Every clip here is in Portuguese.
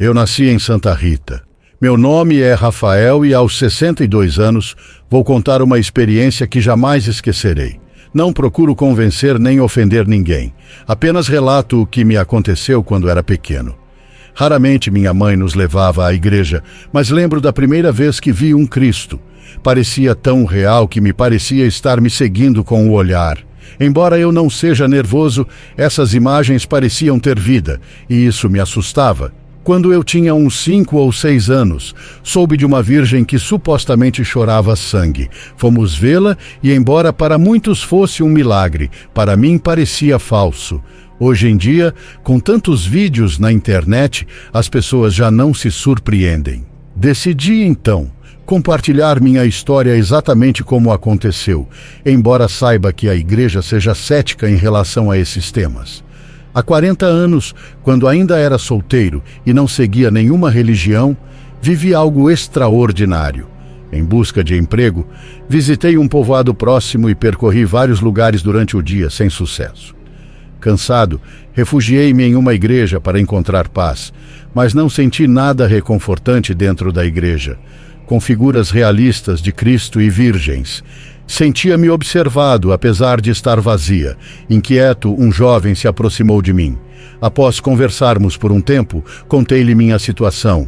Eu nasci em Santa Rita. Meu nome é Rafael e aos 62 anos vou contar uma experiência que jamais esquecerei. Não procuro convencer nem ofender ninguém. Apenas relato o que me aconteceu quando era pequeno. Raramente minha mãe nos levava à igreja, mas lembro da primeira vez que vi um Cristo. Parecia tão real que me parecia estar me seguindo com o olhar. Embora eu não seja nervoso, essas imagens pareciam ter vida, e isso me assustava. Quando eu tinha uns 5 ou 6 anos, soube de uma virgem que supostamente chorava sangue. Fomos vê-la e, embora para muitos fosse um milagre, para mim parecia falso. Hoje em dia, com tantos vídeos na internet, as pessoas já não se surpreendem. Decidi, então, compartilhar minha história exatamente como aconteceu, embora saiba que a igreja seja cética em relação a esses temas. Há 40 anos, quando ainda era solteiro e não seguia nenhuma religião, vivi algo extraordinário. Em busca de emprego, visitei um povoado próximo e percorri vários lugares durante o dia, sem sucesso. Cansado, refugiei-me em uma igreja para encontrar paz, mas não senti nada reconfortante dentro da igreja, com figuras realistas de Cristo e virgens. Sentia-me observado, apesar de estar vazia. Inquieto, um jovem se aproximou de mim. Após conversarmos por um tempo, contei-lhe minha situação.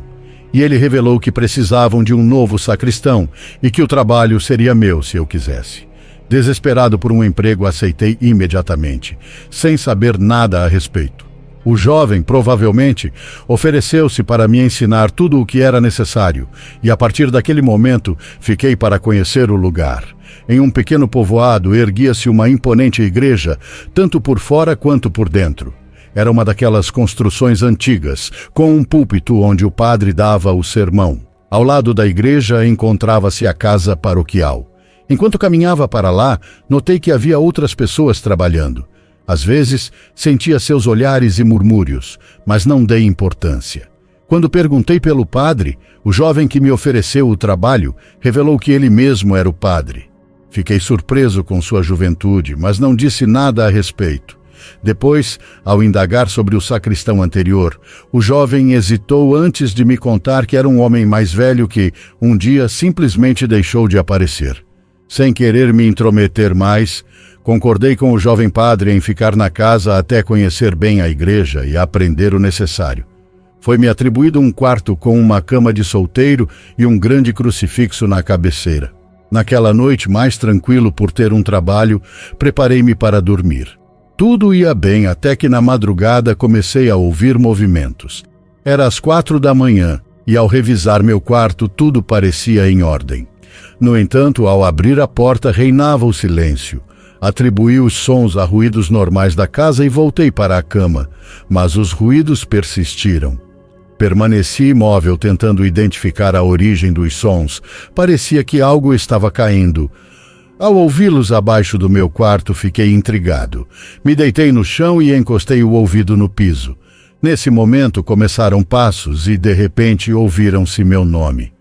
E ele revelou que precisavam de um novo sacristão e que o trabalho seria meu se eu quisesse. Desesperado por um emprego, aceitei imediatamente, sem saber nada a respeito. O jovem, provavelmente, ofereceu-se para me ensinar tudo o que era necessário, e a partir daquele momento fiquei para conhecer o lugar. Em um pequeno povoado erguia-se uma imponente igreja, tanto por fora quanto por dentro. Era uma daquelas construções antigas, com um púlpito onde o padre dava o sermão. Ao lado da igreja encontrava-se a casa paroquial. Enquanto caminhava para lá, notei que havia outras pessoas trabalhando. Às vezes, sentia seus olhares e murmúrios, mas não dei importância. Quando perguntei pelo padre, o jovem que me ofereceu o trabalho revelou que ele mesmo era o padre. Fiquei surpreso com sua juventude, mas não disse nada a respeito. Depois, ao indagar sobre o sacristão anterior, o jovem hesitou antes de me contar que era um homem mais velho que, um dia, simplesmente deixou de aparecer. Sem querer me intrometer mais, concordei com o jovem padre em ficar na casa até conhecer bem a igreja e aprender o necessário. Foi-me atribuído um quarto com uma cama de solteiro e um grande crucifixo na cabeceira. Naquela noite, mais tranquilo por ter um trabalho, preparei-me para dormir. Tudo ia bem até que na madrugada comecei a ouvir movimentos. Era às 4 da manhã e ao revisar meu quarto tudo parecia em ordem. No entanto, ao abrir a porta reinava o silêncio. Atribuí os sons a ruídos normais da casa e voltei para a cama, mas os ruídos persistiram. Permaneci imóvel tentando identificar a origem dos sons. Parecia que algo estava caindo. Ao ouvi-los abaixo do meu quarto, fiquei intrigado. Me deitei no chão e encostei o ouvido no piso. Nesse momento começaram passos e, de repente, ouviram-se meu nome.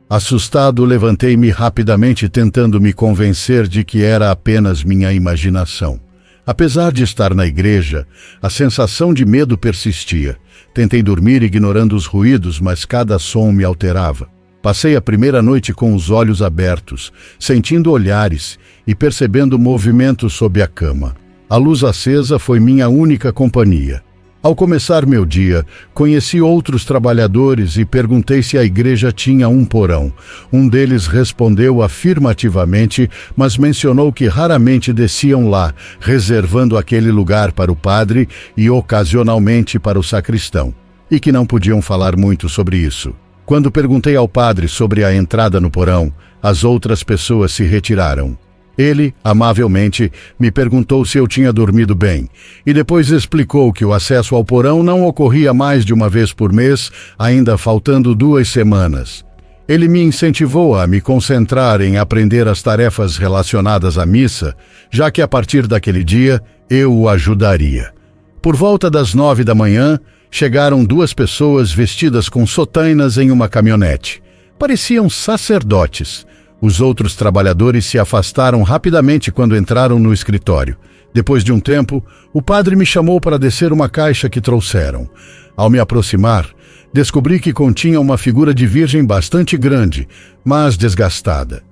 Assustado, levantei-me rapidamente tentando me convencer de que era apenas minha imaginação. Apesar de estar na igreja, a sensação de medo persistia. Tentei dormir ignorando os ruídos, mas cada som me alterava. Passei a primeira noite com os olhos abertos, sentindo olhares e percebendo movimentos sob a cama. A luz acesa foi minha única companhia. Ao começar meu dia, conheci outros trabalhadores e perguntei se a igreja tinha um porão. Um deles respondeu afirmativamente, mas mencionou que raramente desciam lá, reservando aquele lugar para o padre e ocasionalmente para o sacristão, e que não podiam falar muito sobre isso. Quando perguntei ao padre sobre a entrada no porão, as outras pessoas se retiraram. Ele, amavelmente, me perguntou se eu tinha dormido bem, e depois explicou que o acesso ao porão não ocorria mais de uma vez por mês, ainda faltando 2 semanas. Ele me incentivou a me concentrar em aprender as tarefas relacionadas à missa, já que a partir daquele dia eu o ajudaria. Por volta das 9 da manhã, chegaram 2 pessoas vestidas com sotainas em uma caminhonete. Pareciam sacerdotes. Os outros trabalhadores se afastaram rapidamente quando entraram no escritório. Depois de um tempo, o padre me chamou para descer uma caixa que trouxeram. Ao me aproximar, Descobri que continha uma figura de virgem bastante grande, mas desgastada.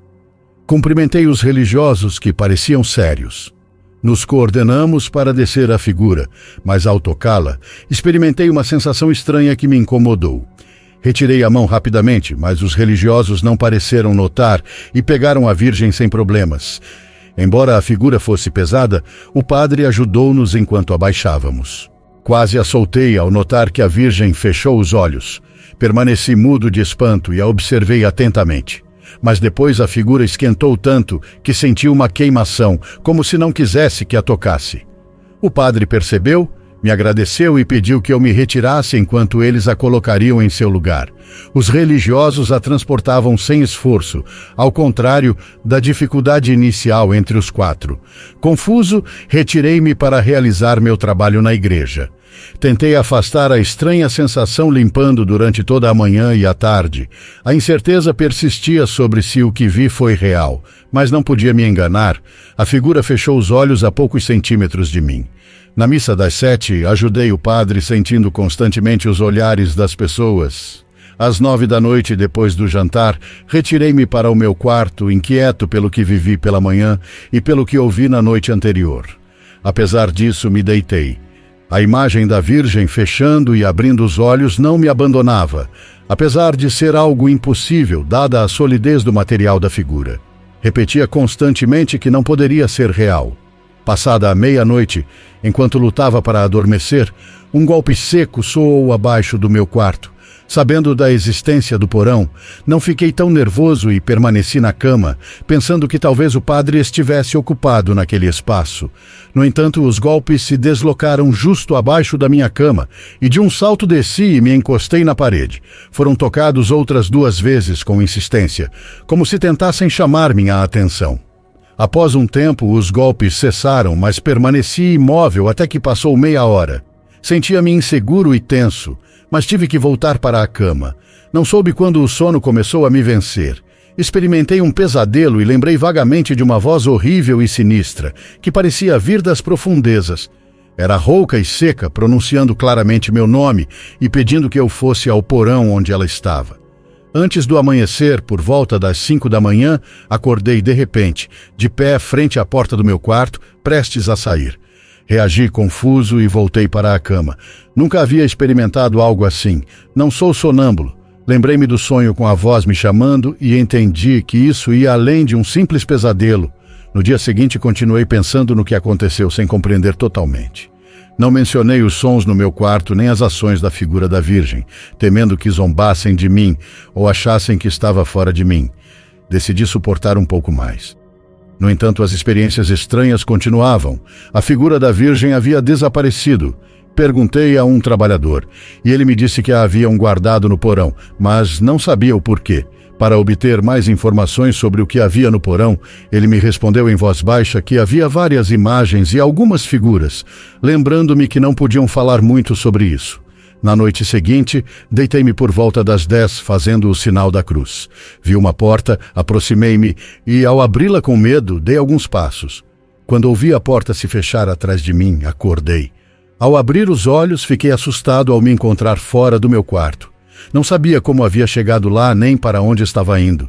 Cumprimentei os religiosos, que pareciam sérios. Nos coordenamos para descer a figura, mas ao tocá-la, experimentei uma sensação estranha que me incomodou. Retirei a mão rapidamente, mas os religiosos não pareceram notar e pegaram a virgem sem problemas. Embora a figura fosse pesada, o padre ajudou-nos enquanto abaixávamos. Quase a soltei ao notar que a virgem fechou os olhos. Permaneci mudo de espanto e a observei atentamente. Mas depois a figura esquentou tanto que senti uma queimação, como se não quisesse que a tocasse. O padre percebeu, me agradeceu e pediu que eu me retirasse enquanto eles a colocariam em seu lugar. Os religiosos a transportavam sem esforço, ao contrário da dificuldade inicial entre os 4. Confuso, retirei-me para realizar meu trabalho na igreja. Tentei afastar a estranha sensação limpando durante toda a manhã e a tarde. A incerteza persistia sobre se o que vi foi real, mas não podia me enganar. A figura fechou os olhos a poucos centímetros de mim. Na missa das 7, ajudei o padre sentindo constantemente os olhares das pessoas. Às 9 da noite, depois do jantar, retirei-me para o meu quarto, inquieto pelo que vivi pela manhã e pelo que ouvi na noite anterior. Apesar disso, me deitei. A imagem da Virgem fechando e abrindo os olhos não me abandonava, apesar de ser algo impossível, dada a solidez do material da figura. Repetia constantemente que não poderia ser real. Passada a meia-noite, enquanto lutava para adormecer, um golpe seco soou abaixo do meu quarto. Sabendo da existência do porão, não fiquei tão nervoso e permaneci na cama, pensando que talvez o padre estivesse ocupado naquele espaço. No entanto, os golpes se deslocaram justo abaixo da minha cama, e de um salto desci e me encostei na parede. Foram tocados outras 2 vezes com insistência, como se tentassem chamar minha atenção. Após um tempo, os golpes cessaram, mas permaneci imóvel até que passou meia hora. Sentia-me inseguro e tenso, mas tive que voltar para a cama. Não soube quando o sono começou a me vencer. Experimentei um pesadelo e lembrei vagamente de uma voz horrível e sinistra, que parecia vir das profundezas. Era rouca e seca, pronunciando claramente meu nome e pedindo que eu fosse ao porão onde ela estava. Antes do amanhecer, por volta das 5 da manhã, acordei de repente, de pé frente à porta do meu quarto, prestes a sair. Reagi confuso e voltei para a cama. Nunca havia experimentado algo assim. Não sou sonâmbulo. Lembrei-me do sonho com a voz me chamando e entendi que isso ia além de um simples pesadelo. No dia seguinte, continuei pensando no que aconteceu sem compreender totalmente. Não mencionei os sons no meu quarto nem as ações da figura da Virgem, temendo que zombassem de mim ou achassem que estava fora de mim. Decidi suportar um pouco mais. No entanto, as experiências estranhas continuavam. A figura da Virgem havia desaparecido. Perguntei a um trabalhador, e ele me disse que a haviam guardado no porão, mas não sabia o porquê. Para obter mais informações sobre o que havia no porão, ele me respondeu em voz baixa que havia várias imagens e algumas figuras, lembrando-me que não podiam falar muito sobre isso. Na noite seguinte, deitei-me por volta das 10, fazendo o sinal da cruz. Vi uma porta, aproximei-me e, ao abri-la com medo, dei alguns passos. Quando ouvi a porta se fechar atrás de mim, acordei. Ao abrir os olhos, fiquei assustado ao me encontrar fora do meu quarto. Não sabia como havia chegado lá nem para onde estava indo.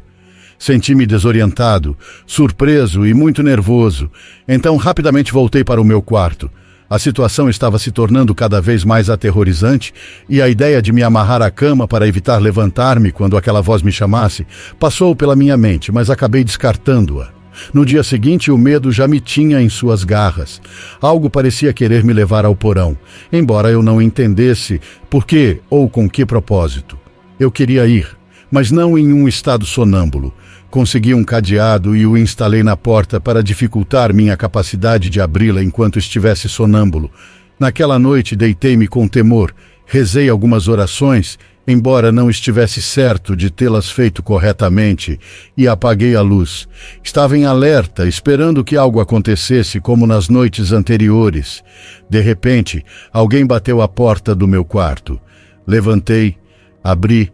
Senti-me desorientado, surpreso e muito nervoso. Então, rapidamente voltei para o meu quarto. A situação estava se tornando cada vez mais aterrorizante e a ideia de me amarrar à cama para evitar levantar-me quando aquela voz me chamasse passou pela minha mente, mas acabei descartando-a. No dia seguinte, o medo já me tinha em suas garras. Algo parecia querer me levar ao porão, embora eu não entendesse por quê ou com que propósito. Eu queria ir, mas não em um estado sonâmbulo. Consegui um cadeado e o instalei na porta para dificultar minha capacidade de abri-la enquanto estivesse sonâmbulo. Naquela noite deitei-me com temor, rezei algumas orações, embora não estivesse certo de tê-las feito corretamente, e apaguei a luz. Estava em alerta, esperando que algo acontecesse como nas noites anteriores. De repente, alguém bateu à porta do meu quarto. Levantei, abri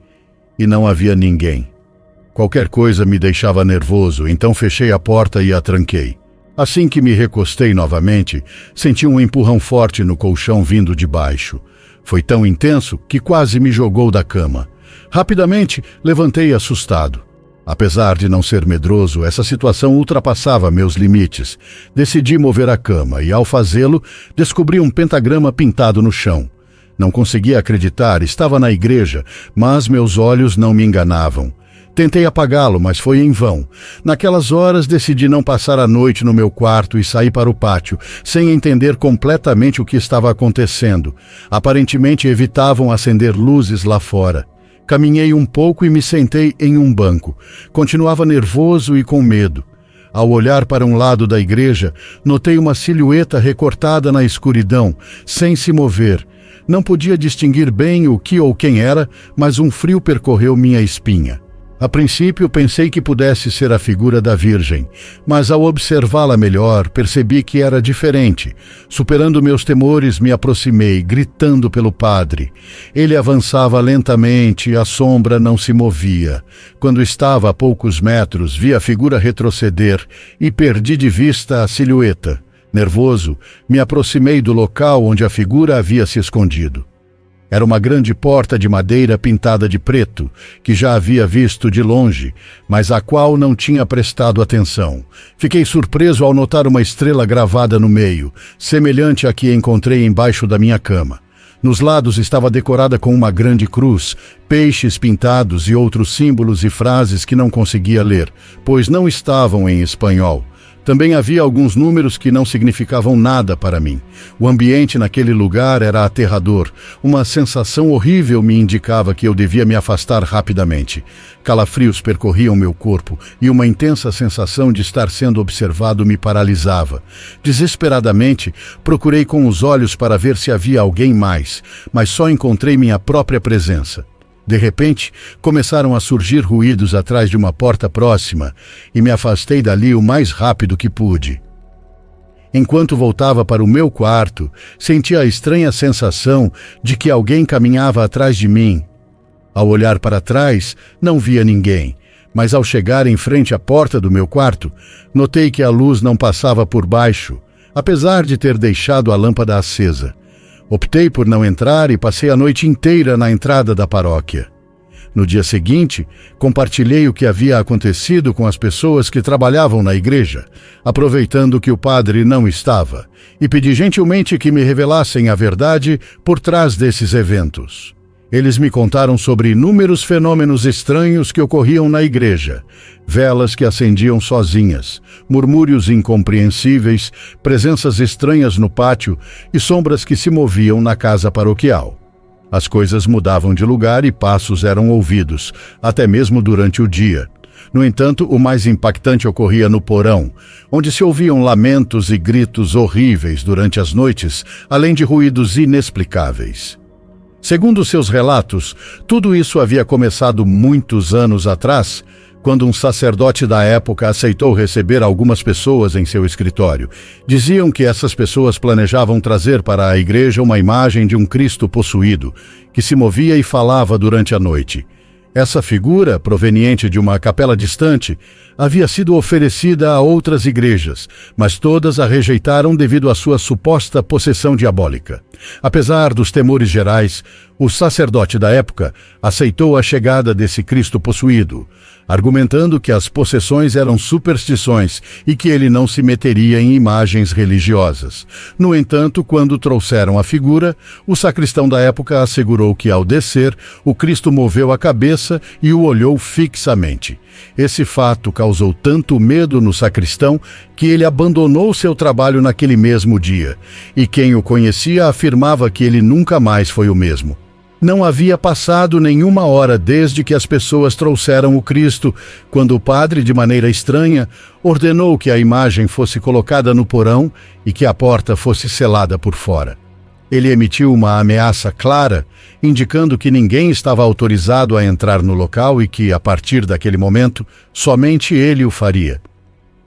e não havia ninguém. Qualquer coisa me deixava nervoso, então fechei a porta e a tranquei. Assim que me recostei novamente, senti um empurrão forte no colchão vindo de baixo. Foi tão intenso que quase me jogou da cama. Rapidamente, levantei assustado. Apesar de não ser medroso, essa situação ultrapassava meus limites. Decidi mover a cama e, ao fazê-lo, descobri um pentagrama pintado no chão. Não conseguia acreditar, estava na igreja, mas meus olhos não me enganavam. Tentei apagá-lo, mas foi em vão. Naquelas horas, decidi não passar a noite no meu quarto e saí para o pátio, sem entender completamente o que estava acontecendo. Aparentemente evitavam acender luzes lá fora. Caminhei um pouco e me sentei em um banco. Continuava nervoso e com medo. Ao olhar para um lado da igreja, notei uma silhueta recortada na escuridão, sem se mover. Não podia distinguir bem o que ou quem era, mas um frio percorreu minha espinha. A princípio, pensei que pudesse ser a figura da Virgem, mas ao observá-la melhor, percebi que era diferente. Superando meus temores, me aproximei, gritando pelo padre. Ele avançava lentamente e a sombra não se movia. Quando estava a poucos metros, vi a figura retroceder e perdi de vista a silhueta. Nervoso, me aproximei do local onde a figura havia se escondido. Era uma grande porta de madeira pintada de preto, que já havia visto de longe, mas à qual não tinha prestado atenção. Fiquei surpreso ao notar uma estrela gravada no meio, semelhante à que encontrei embaixo da minha cama. Nos lados estava decorada com uma grande cruz, peixes pintados e outros símbolos e frases que não conseguia ler, pois não estavam em espanhol. Também havia alguns números que não significavam nada para mim. O ambiente naquele lugar era aterrador. Uma sensação horrível me indicava que eu devia me afastar rapidamente. Calafrios percorriam meu corpo e uma intensa sensação de estar sendo observado me paralisava. Desesperadamente, procurei com os olhos para ver se havia alguém mais, mas só encontrei minha própria presença. De repente, começaram a surgir ruídos atrás de uma porta próxima e me afastei dali o mais rápido que pude. Enquanto voltava para o meu quarto, senti a estranha sensação de que alguém caminhava atrás de mim. Ao olhar para trás, não via ninguém, mas ao chegar em frente à porta do meu quarto, notei que a luz não passava por baixo, apesar de ter deixado a lâmpada acesa. Optei por não entrar e passei a noite inteira na entrada da paróquia. No dia seguinte, compartilhei o que havia acontecido com as pessoas que trabalhavam na igreja, aproveitando que o padre não estava, e pedi gentilmente que me revelassem a verdade por trás desses eventos. Eles me contaram sobre inúmeros fenômenos estranhos que ocorriam na igreja, velas que acendiam sozinhas, murmúrios incompreensíveis, presenças estranhas no pátio e sombras que se moviam na casa paroquial. As coisas mudavam de lugar e passos eram ouvidos, até mesmo durante o dia. No entanto, o mais impactante ocorria no porão, onde se ouviam lamentos e gritos horríveis durante as noites, além de ruídos inexplicáveis. Segundo seus relatos, tudo isso havia começado muitos anos atrás, quando um sacerdote da época aceitou receber algumas pessoas em seu escritório. Diziam que essas pessoas planejavam trazer para a igreja uma imagem de um Cristo possuído, que se movia e falava durante a noite. Essa figura, proveniente de uma capela distante, havia sido oferecida a outras igrejas, mas todas a rejeitaram devido à sua suposta possessão diabólica. Apesar dos temores gerais, o sacerdote da época aceitou a chegada desse Cristo possuído, argumentando que as possessões eram superstições e que ele não se meteria em imagens religiosas. No entanto, quando trouxeram a figura, o sacristão da época assegurou que, ao descer, o Cristo moveu a cabeça e o olhou fixamente. Esse fato causou tanto medo no sacristão que ele abandonou seu trabalho naquele mesmo dia, e quem o conhecia afirmava que ele nunca mais foi o mesmo. Não havia passado nenhuma hora desde que as pessoas trouxeram o Cristo, quando o padre, de maneira estranha, ordenou que a imagem fosse colocada no porão e que a porta fosse selada por fora. Ele emitiu uma ameaça clara, indicando que ninguém estava autorizado a entrar no local e que, a partir daquele momento, somente ele o faria.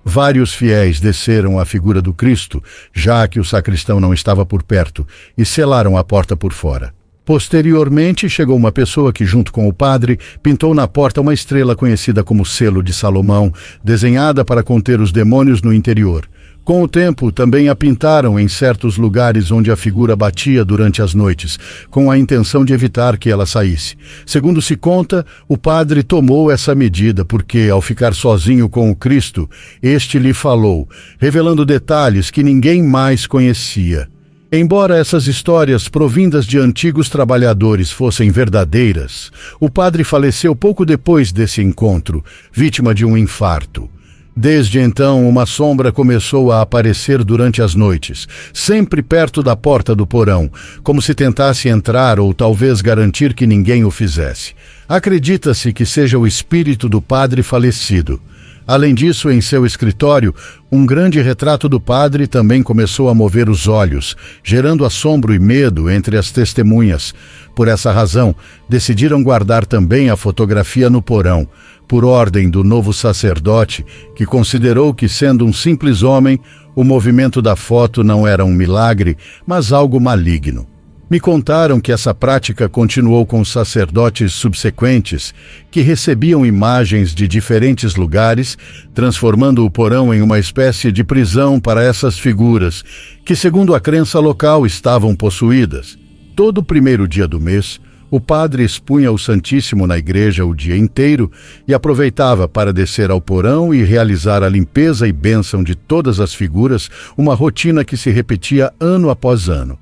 Vários fiéis desceram a figura do Cristo, já que o sacristão não estava por perto, e selaram a porta por fora. Posteriormente, chegou uma pessoa que, junto com o padre, pintou na porta uma estrela conhecida como Selo de Salomão, desenhada para conter os demônios no interior. Com o tempo, também a pintaram em certos lugares onde a figura batia durante as noites, com a intenção de evitar que ela saísse. Segundo se conta, o padre tomou essa medida porque, ao ficar sozinho com o Cristo, este lhe falou, revelando detalhes que ninguém mais conhecia. Embora essas histórias provindas de antigos trabalhadores fossem verdadeiras, o padre faleceu pouco depois desse encontro, vítima de um infarto. Desde então, uma sombra começou a aparecer durante as noites, sempre perto da porta do porão, como se tentasse entrar ou talvez garantir que ninguém o fizesse. Acredita-se que seja o espírito do padre falecido. Além disso, em seu escritório, um grande retrato do padre também começou a mover os olhos, gerando assombro e medo entre as testemunhas. Por essa razão, decidiram guardar também a fotografia no porão, por ordem do novo sacerdote, que considerou que, sendo um simples homem, o movimento da foto não era um milagre, mas algo maligno. Me contaram que essa prática continuou com sacerdotes subsequentes, que recebiam imagens de diferentes lugares, transformando o porão em uma espécie de prisão para essas figuras, que, segundo a crença local, estavam possuídas. Todo primeiro dia do mês, o padre expunha o Santíssimo na igreja o dia inteiro e aproveitava para descer ao porão e realizar a limpeza e bênção de todas as figuras, uma rotina que se repetia ano após ano.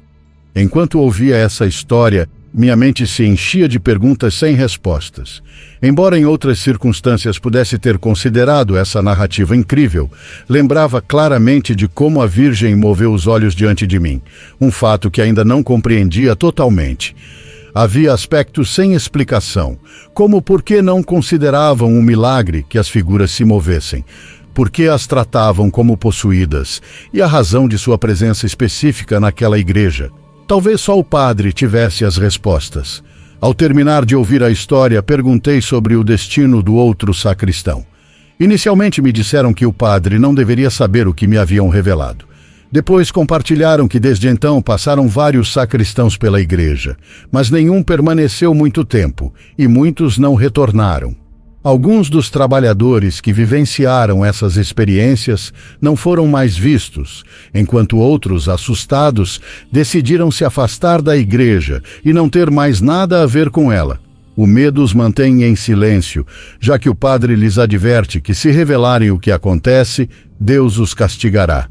Enquanto ouvia essa história, minha mente se enchia de perguntas sem respostas. Embora em outras circunstâncias pudesse ter considerado essa narrativa incrível, lembrava claramente de como a Virgem moveu os olhos diante de mim, um fato que ainda não compreendia totalmente. Havia aspectos sem explicação, como por que não consideravam um milagre que as figuras se movessem, por que as tratavam como possuídas e a razão de sua presença específica naquela igreja. Talvez só o padre tivesse as respostas. Ao terminar de ouvir a história, perguntei sobre o destino do outro sacristão. Inicialmente me disseram que o padre não deveria saber o que me haviam revelado. Depois compartilharam que desde então passaram vários sacristãos pela igreja, mas nenhum permaneceu muito tempo e muitos não retornaram. Alguns dos trabalhadores que vivenciaram essas experiências não foram mais vistos, enquanto outros, assustados, decidiram se afastar da igreja e não ter mais nada a ver com ela. O medo os mantém em silêncio, já que o padre lhes adverte que, se revelarem o que acontece, Deus os castigará.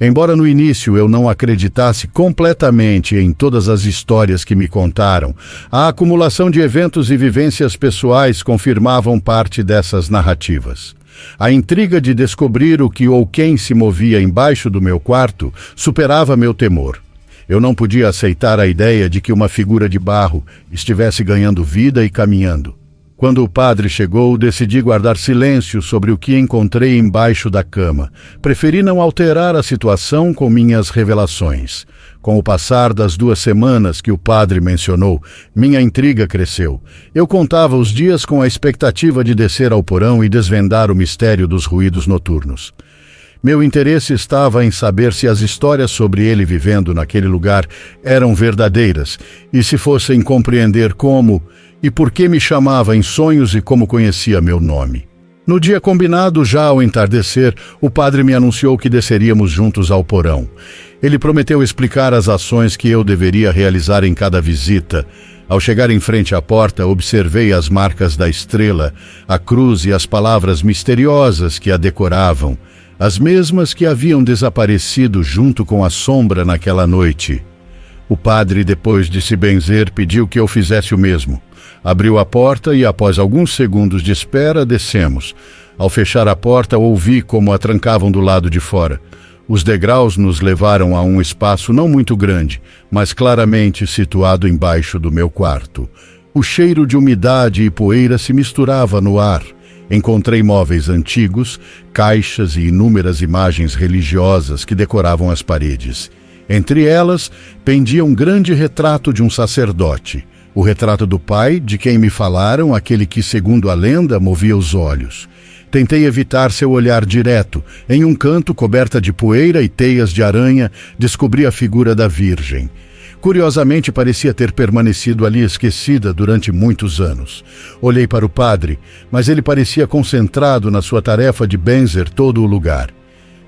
Embora no início eu não acreditasse completamente em todas as histórias que me contaram, a acumulação de eventos e vivências pessoais confirmavam parte dessas narrativas. A intriga de descobrir o que ou quem se movia embaixo do meu quarto superava meu temor. Eu não podia aceitar a ideia de que uma figura de barro estivesse ganhando vida e caminhando. Quando o padre chegou, decidi guardar silêncio sobre o que encontrei embaixo da cama. Preferi não alterar a situação com minhas revelações. Com o passar das 2 semanas que o padre mencionou, minha intriga cresceu. Eu contava os dias com a expectativa de descer ao porão e desvendar o mistério dos ruídos noturnos. Meu interesse estava em saber se as histórias sobre ele vivendo naquele lugar eram verdadeiras e se fossem compreender como e por que me chamava em sonhos e como conhecia meu nome. No dia combinado, já ao entardecer, o padre me anunciou que desceríamos juntos ao porão. Ele prometeu explicar as ações que eu deveria realizar em cada visita. Ao chegar em frente à porta, observei as marcas da estrela, a cruz e as palavras misteriosas que a decoravam, as mesmas que haviam desaparecido junto com a sombra naquela noite. O padre, depois de se benzer, pediu que eu fizesse o mesmo. Abriu a porta e, após alguns segundos de espera, descemos. Ao fechar a porta, ouvi como a trancavam do lado de fora. Os degraus nos levaram a um espaço não muito grande, mas claramente situado embaixo do meu quarto. O cheiro de umidade e poeira se misturava no ar. Encontrei móveis antigos, caixas e inúmeras imagens religiosas que decoravam as paredes. Entre elas, pendia um grande retrato de um sacerdote. O retrato do pai, de quem me falaram, aquele que, segundo a lenda, movia os olhos. Tentei evitar seu olhar direto. Em um canto, coberta de poeira e teias de aranha, descobri a figura da Virgem. Curiosamente, parecia ter permanecido ali esquecida durante muitos anos. Olhei para o padre, mas ele parecia concentrado na sua tarefa de benzer todo o lugar.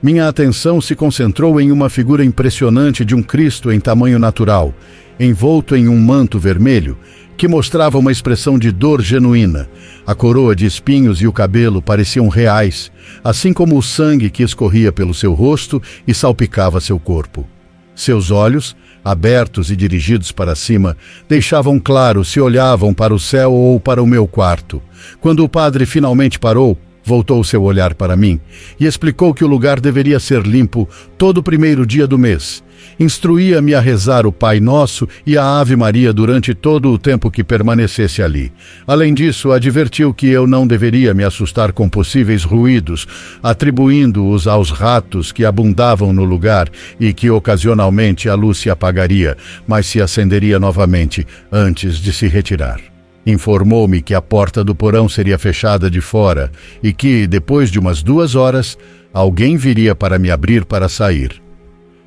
Minha atenção se concentrou em uma figura impressionante de um Cristo em tamanho natural, envolto em um manto vermelho, que mostrava uma expressão de dor genuína. A coroa de espinhos e o cabelo pareciam reais, assim como o sangue que escorria pelo seu rosto e salpicava seu corpo. Seus olhos, abertos e dirigidos para cima, deixavam claro se olhavam para o céu ou para o meu quarto. Quando o padre finalmente parou, voltou seu olhar para mim e explicou que o lugar deveria ser limpo todo o primeiro dia do mês. Instruía-me a rezar o Pai Nosso e a Ave Maria durante todo o tempo que permanecesse ali. Além disso, advertiu que eu não deveria me assustar com possíveis ruídos, atribuindo-os aos ratos que abundavam no lugar e que ocasionalmente a luz se apagaria, mas se acenderia novamente antes de se retirar. Informou-me que a porta do porão seria fechada de fora e que, depois de umas 2 horas, alguém viria para me abrir para sair.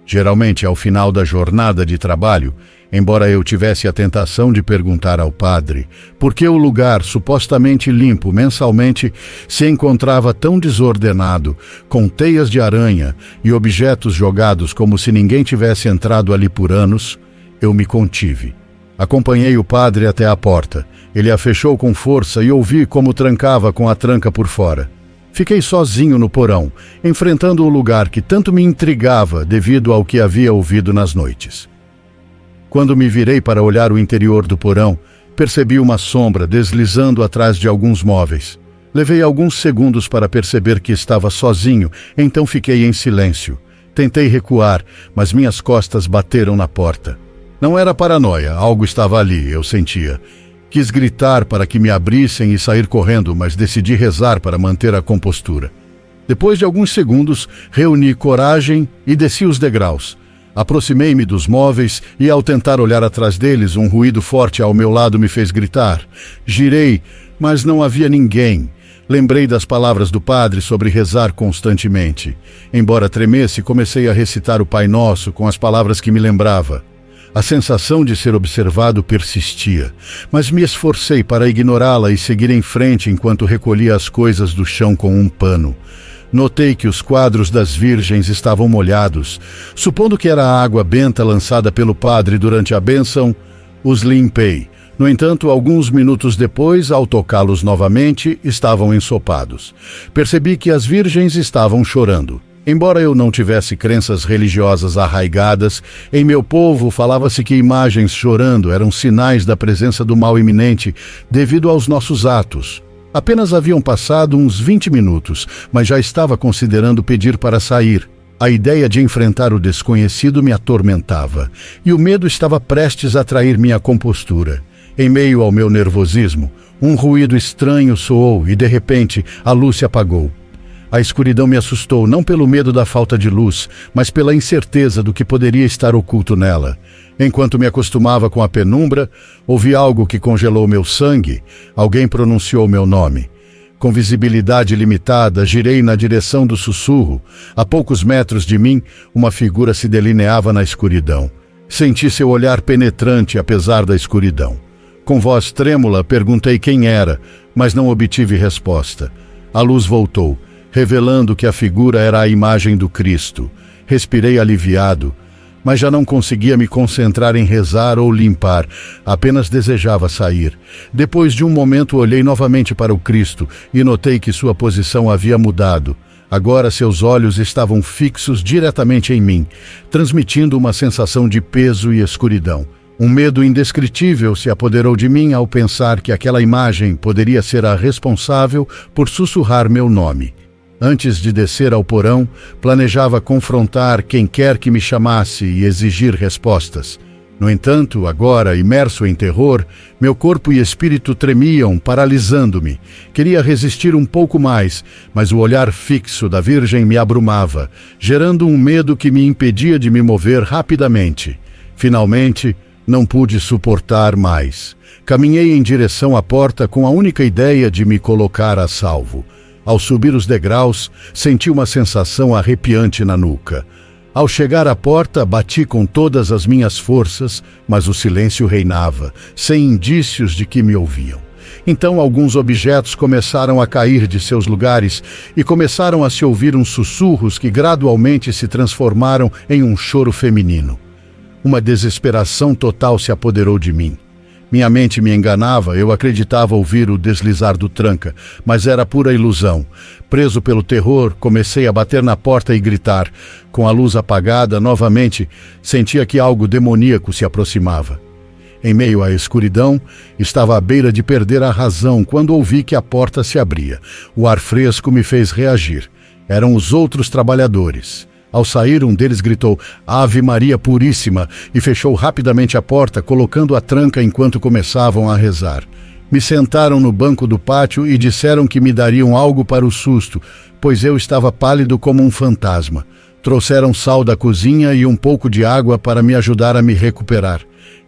Geralmente, ao final da jornada de trabalho, embora eu tivesse a tentação de perguntar ao padre por que o lugar supostamente limpo mensalmente se encontrava tão desordenado, com teias de aranha e objetos jogados como se ninguém tivesse entrado ali por anos, eu me contive. Acompanhei o padre até a porta. Ele a fechou com força e ouvi como trancava com a tranca por fora. Fiquei sozinho no porão, enfrentando o lugar que tanto me intrigava devido ao que havia ouvido nas noites. Quando me virei para olhar o interior do porão, percebi uma sombra deslizando atrás de alguns móveis. Levei alguns segundos para perceber que estava sozinho, então fiquei em silêncio. Tentei recuar, mas minhas costas bateram na porta. Não era paranoia, algo estava ali, eu sentia. Quis gritar para que me abrissem e sair correndo, mas decidi rezar para manter a compostura. Depois de alguns segundos, reuni coragem e desci os degraus. Aproximei-me dos móveis e, ao tentar olhar atrás deles, um ruído forte ao meu lado me fez gritar. Girei, mas não havia ninguém. Lembrei das palavras do padre sobre rezar constantemente. Embora tremesse, comecei a recitar o Pai Nosso com as palavras que me lembrava. A sensação de ser observado persistia, mas me esforcei para ignorá-la e seguir em frente enquanto recolhia as coisas do chão com um pano. Notei que os quadros das virgens estavam molhados. Supondo que era a água benta lançada pelo padre durante a bênção, os limpei. No entanto, alguns minutos depois, ao tocá-los novamente, estavam ensopados. Percebi que as virgens estavam chorando. Embora eu não tivesse crenças religiosas arraigadas, em meu povo falava-se que imagens chorando eram sinais da presença do mal iminente devido aos nossos atos. Apenas haviam passado uns 20 minutos, mas já estava considerando pedir para sair. A ideia de enfrentar o desconhecido me atormentava, e o medo estava prestes a trair minha compostura. Em meio ao meu nervosismo, um ruído estranho soou e, de repente, a luz se apagou. A escuridão me assustou, não pelo medo da falta de luz, mas pela incerteza do que poderia estar oculto nela. Enquanto me acostumava com a penumbra, ouvi algo que congelou meu sangue. Alguém pronunciou meu nome. Com visibilidade limitada, girei na direção do sussurro. A poucos metros de mim, uma figura se delineava na escuridão. Senti seu olhar penetrante, apesar da escuridão. Com voz trêmula, perguntei quem era, mas não obtive resposta. A luz voltou, revelando que a figura era a imagem do Cristo. Respirei aliviado, mas já não conseguia me concentrar em rezar ou limpar, apenas desejava sair. Depois de um momento olhei novamente para o Cristo e notei que sua posição havia mudado. Agora seus olhos estavam fixos diretamente em mim, transmitindo uma sensação de peso e escuridão. Um medo indescritível se apoderou de mim ao pensar que aquela imagem poderia ser a responsável por sussurrar meu nome. Antes de descer ao porão, planejava confrontar quem quer que me chamasse e exigir respostas. No entanto, agora, imerso em terror, meu corpo e espírito tremiam, paralisando-me. Queria resistir um pouco mais, mas o olhar fixo da Virgem me abrumava, gerando um medo que me impedia de me mover rapidamente. Finalmente, não pude suportar mais. Caminhei em direção à porta com a única ideia de me colocar a salvo. Ao subir os degraus, senti uma sensação arrepiante na nuca. Ao chegar à porta, bati com todas as minhas forças, mas o silêncio reinava, sem indícios de que me ouviam. Então alguns objetos começaram a cair de seus lugares e começaram a se ouvir uns sussurros que gradualmente se transformaram em um choro feminino. Uma desesperação total se apoderou de mim. Minha mente me enganava, eu acreditava ouvir o deslizar do tranca, mas era pura ilusão. Preso pelo terror, comecei a bater na porta e gritar. Com a luz apagada, novamente, sentia que algo demoníaco se aproximava. Em meio à escuridão, estava à beira de perder a razão quando ouvi que a porta se abria. O ar fresco me fez reagir. Eram os outros trabalhadores. Ao sair, um deles gritou "Ave Maria Puríssima" e fechou rapidamente a porta, colocando a tranca enquanto começavam a rezar. Me sentaram no banco do pátio e disseram que me dariam algo para o susto, pois eu estava pálido como um fantasma. Trouxeram sal da cozinha e um pouco de água para me ajudar a me recuperar.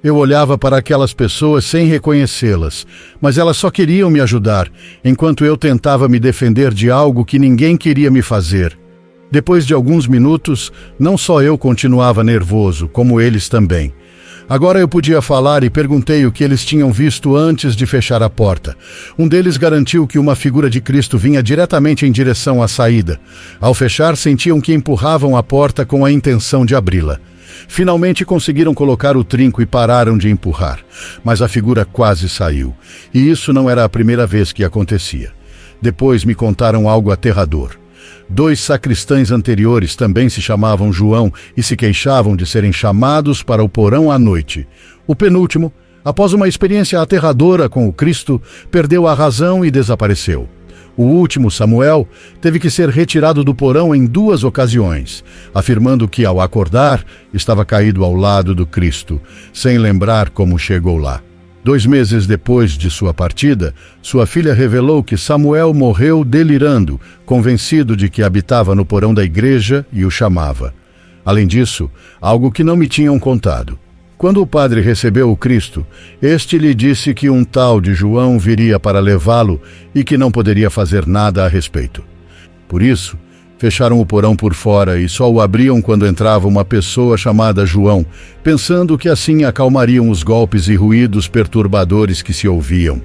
Eu olhava para aquelas pessoas sem reconhecê-las, mas elas só queriam me ajudar, enquanto eu tentava me defender de algo que ninguém queria me fazer. Depois de alguns minutos, não só eu continuava nervoso, como eles também. Agora eu podia falar e perguntei o que eles tinham visto antes de fechar a porta. Um deles garantiu que uma figura de Cristo vinha diretamente em direção à saída. Ao fechar, sentiam que empurravam a porta com a intenção de abri-la. Finalmente conseguiram colocar o trinco e pararam de empurrar, mas a figura quase saiu. E isso não era a primeira vez que acontecia. Depois me contaram algo aterrador. 2 sacristães anteriores também se chamavam João e se queixavam de serem chamados para o porão à noite. O penúltimo, após uma experiência aterradora com o Cristo, perdeu a razão e desapareceu. O último, Samuel, teve que ser retirado do porão em 2 ocasiões, afirmando que, ao acordar, estava caído ao lado do Cristo, sem lembrar como chegou lá. 2 meses depois de sua partida, sua filha revelou que Samuel morreu delirando, convencido de que habitava no porão da igreja e o chamava. Além disso, algo que não me tinham contado. Quando o padre recebeu o Cristo, este lhe disse que um tal de João viria para levá-lo e que não poderia fazer nada a respeito. Por isso, fecharam o porão por fora e só o abriam quando entrava uma pessoa chamada João, pensando que assim acalmariam os golpes e ruídos perturbadores que se ouviam.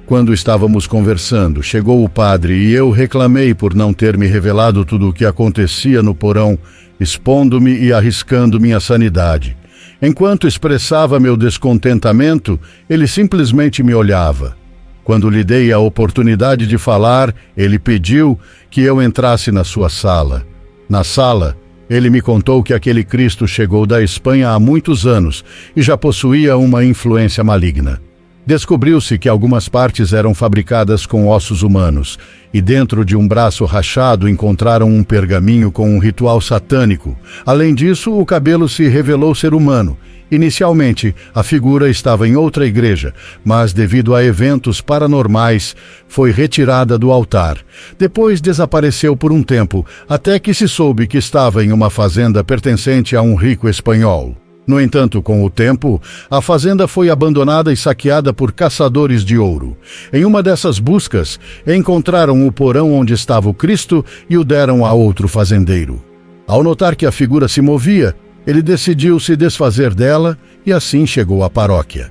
Quando estávamos conversando, chegou o padre e eu reclamei por não ter me revelado tudo o que acontecia no porão, expondo-me e arriscando minha sanidade. Enquanto expressava meu descontentamento, ele simplesmente me olhava. Quando lhe dei a oportunidade de falar, ele pediu que eu entrasse na sua sala. Na sala, ele me contou que aquele Cristo chegou da Espanha há muitos anos e já possuía uma influência maligna. Descobriu-se que algumas partes eram fabricadas com ossos humanos e dentro de um braço rachado encontraram um pergaminho com um ritual satânico. Além disso, o cabelo se revelou ser humano. Inicialmente, a figura estava em outra igreja, mas devido a eventos paranormais, foi retirada do altar. Depois desapareceu por um tempo, até que se soube que estava em uma fazenda pertencente a um rico espanhol. No entanto, com o tempo, a fazenda foi abandonada e saqueada por caçadores de ouro. Em uma dessas buscas, encontraram o porão onde estava o Cristo e o deram a outro fazendeiro. Ao notar que a figura se movia, ele decidiu se desfazer dela e assim chegou à paróquia.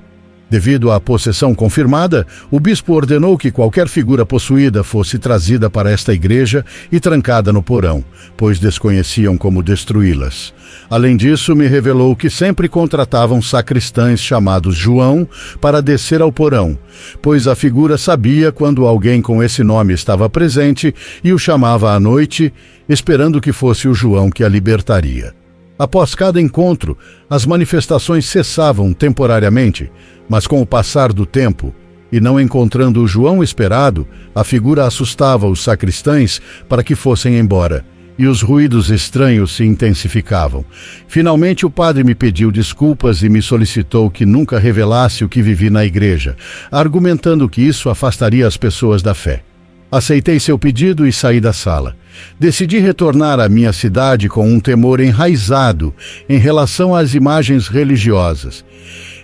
Devido à possessão confirmada, o bispo ordenou que qualquer figura possuída fosse trazida para esta igreja e trancada no porão, pois desconheciam como destruí-las. Além disso, me revelou que sempre contratavam sacristães chamados João para descer ao porão, pois a figura sabia quando alguém com esse nome estava presente e o chamava à noite, esperando que fosse o João que a libertaria. Após cada encontro, as manifestações cessavam temporariamente, mas com o passar do tempo, e não encontrando o João esperado, a figura assustava os sacristães para que fossem embora, e os ruídos estranhos se intensificavam. Finalmente o padre me pediu desculpas e me solicitou que nunca revelasse o que vivi na igreja, argumentando que isso afastaria as pessoas da fé. Aceitei seu pedido e saí da sala. Decidi retornar à minha cidade com um temor enraizado em relação às imagens religiosas.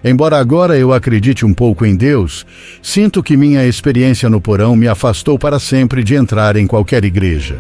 Embora agora eu acredite um pouco em Deus, sinto que minha experiência no porão me afastou para sempre de entrar em qualquer igreja.